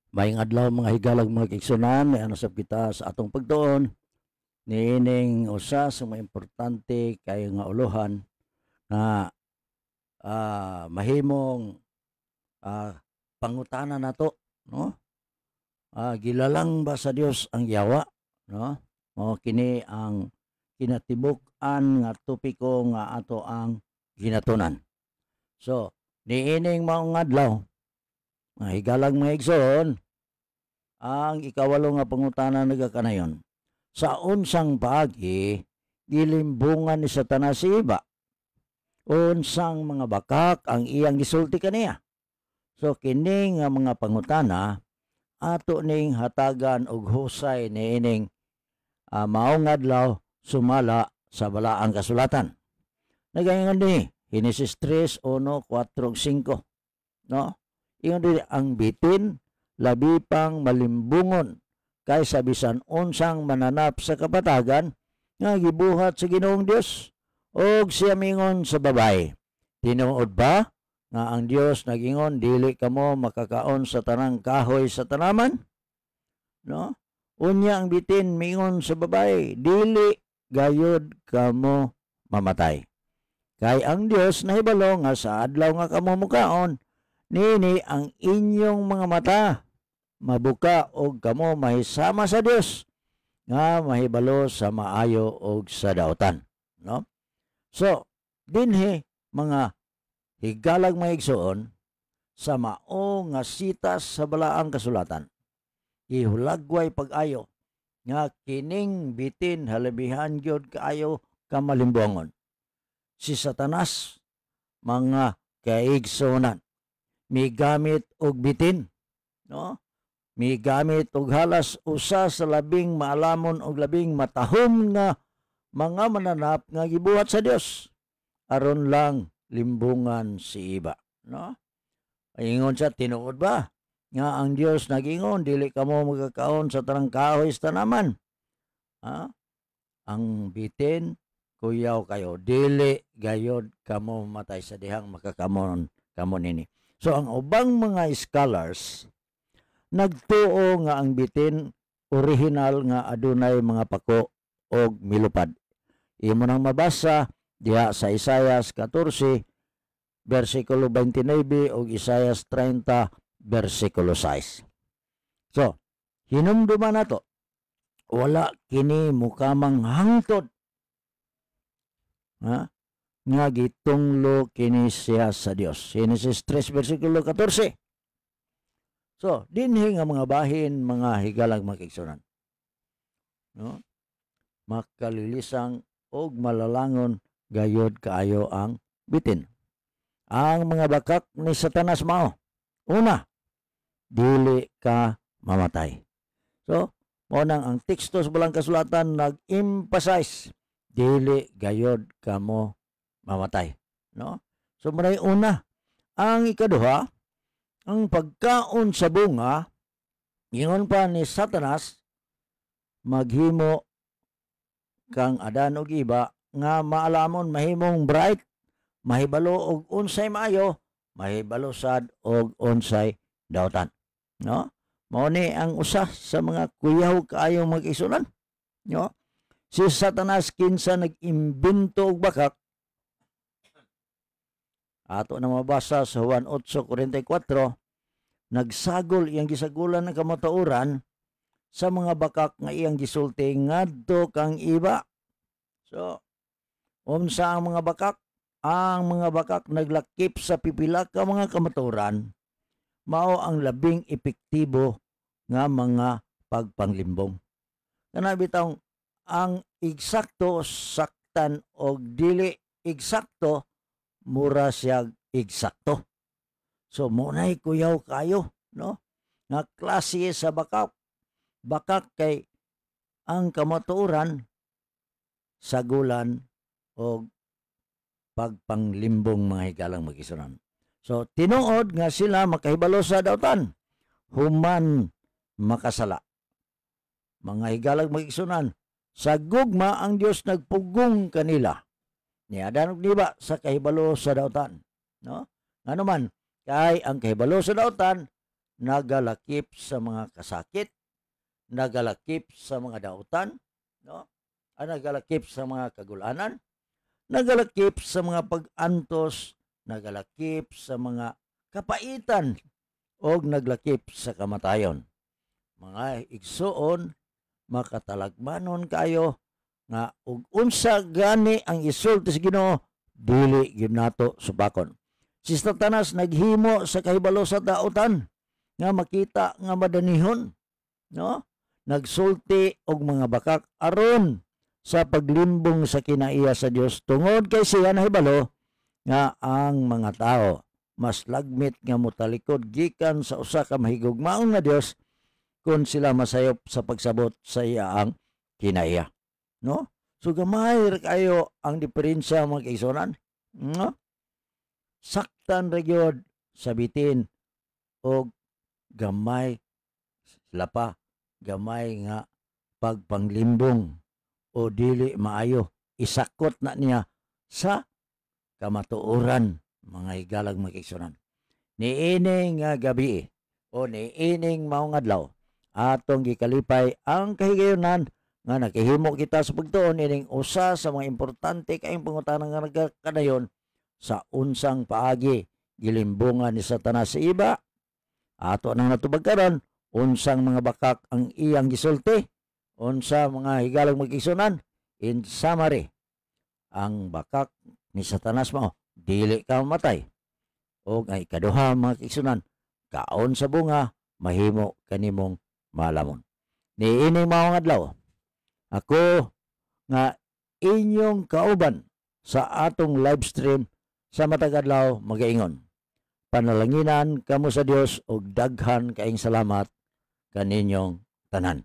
Maayong adlaw mga higalag mga kigsunan, may anasab kita sa atong pagtuon niining usa sa mga importante kay nga uluhan nga mahimong ah, pangutana nato, no? Gilalang ba sa Dios ang yawa, no? Mao kini ang kinatibuk-an nga topiko nga ato ang ginatunan. So, niining maong adlaw mga higalag mga igsoon, ang ikawalo nga pangutana nagakanayon. Sa unsang paagi gilimbungan ni Satanas si iba. Unsang mga bakak ang iyang gisulti kaniya. So kini nga mga pangutana ato ning hatagan og husay niining maong adlaw sumala sa balaang kasulatan. Nagaingon ni Genesis 3:1-4-5, no? Ingon diri ang bitin labi pang malimbungon kaysa bisan unsang mananap sa kapatagan nga gibuhat sa Ginoong Dios og siya mingon sa babae. Tinuod ba nga ang Dios nagingon dili kamo makakaon sa tanang kahoy sa tanaman? No? Unya ang bitin mingon sa babae, dili gayud kamo mamatay. Kay ang Dios nahibalo nga sa adlaw nga kamo mukaon, nini ang inyong mga mata mabuka og kamo mahisama sa Dios nga mahibalo sa maayo og sa daotan, no? So dinhi mga higalag maigsoon sa mao nga sitas sa balaang kasulatan, ihulagway pag-ayo nga kining bitin halabihan gyud kaayo kamalimbongon. Si Satanas mga kaigsuonan migamit og bitin, no? Migamit og halas usa sa labing maalamon og labing matahom nga mga mananap nga gibuhat sa Dios aron lang limbungan si iba, no? Ingon siya, tinuod ba nga ang Dios nagingon dili kamo magkakaon sa tanang kahoy sa tanaman? Ang bitin kuyaw kayo, dili gayod kamo matay sa dihang makakamon kamo nini. So ang ubang mga scholars nagtuo nga ang bitin original nga adunay mga pako og milupad. Imo nang mabasa diha sa Isaias 14 versikulo 29 ug Isaias 30 versikulo 6. So, hinumduman nato wala kini mukamang hangtod nga gitunglo kini siya sa Dios. Genesis 3 versikulo 14. So, dinhi nga mga bahin, mga higalang makigsunan, no? Makalilisang og malalangon gayod kaayo ang bitin. Ang mga bakak ni Satanas mao, una, dili ka mamatay. So, mao nang ang teksto sa balang kasulatan nag-emphasize dili gayod kamo mamatay, no? So maray una. Ang ikaduha, ang pagkaon sa bunga, ingon pa ni Satanas, maghimo kang adan og iba nga maalamon mahimong bright, mahibalo og unsay maayo, mahibalo sad og unsay daotan, no? Mao ni ang usa sa mga kuyaw kaayo mag-isunan, no? Si Satanas kinsa nag-imbento og bakak. Ato na mabasa sa Juan 8:44, nagsagol iyang gisagulan ng kamatauran sa mga bakak nga iyang gisulti ngadto kang iba. So, unsa ang mga bakak? Ang mga bakak naglakip sa pipila ka mga kamaturan, mao ang labing epektibo nga mga pagpanglimbong. Kana bitaw ang eksakto saktan og dili eksakto mura siya eksakto. So munay kuyaw kayo, no? Nga klase sa bakak. Bakak kay ang kamatuoran sagulan og pagpanglimbong mga higalang mag-isunan. So tinuod nga sila makahibalo sa daotan, human makasala. Mga higalang mag-isunan, sa gugma ang Dios nagpugong kanila. Niadan og diba sa kahibalo sa daotan, no? Ngano man kay ang kahibalo sa daotan nagalakip sa mga kasakit, nagalakip sa mga dautan, no? Nagalakip sa mga kagulanan, nagalakip sa mga pag-antos, nagalakip sa mga kapaitan, o naglakip sa kamatayon. Mga igsuon, makatalagmanon kayo nga ug unsa gani ang isulti sa Ginoo, dili gyud nato subakon. Si Satanas naghimo sa kahibalo sa dautan nga makita nga madanihon, no? Nagsulti og mga bakak aron sa paglimbong sa kinaiya sa Dios tungod kay siya nahibalo nga ang mga tao mas lagmit nga motalikod gikan sa usa ka mahigugmaon nga Dios kung sila masayop sa pagsabot sa iyaang kinaiya, no? So gamay ra kayo ang diferensya mga kaisonan, no? Saktan ra gyud sabitin og gamay sila pa, gamay nga pagpanglimbong o dili maayo, isakot na niya sa kamatuoran, mga higalag mga kaisonan. Niining nga gabi o niining maong adlaw atong gikalipay ang kahigayonan nga nakahimo kita sa pagtuon ining usa sa mga importante kayong pangutana nga nagkadayon sa unsang paagi gilimbungan ni Satanas sa iba. Ato nang natubag karon unsang mga bakak ang iyang gisulti, unsa mga higalang magkisunan. In summary, ang bakak ni Satanas mao dili ka mamatay, o ang ikaduha mga kisunan, kaon sa bunga mahimo kanimong malamon. Niini mao nga adlaw ako nga inyong kauban sa atong live stream sa matag adlaw magaingon. Panalanginan kamo sa Dios og daghan kaayong salamat kaninyong tanan.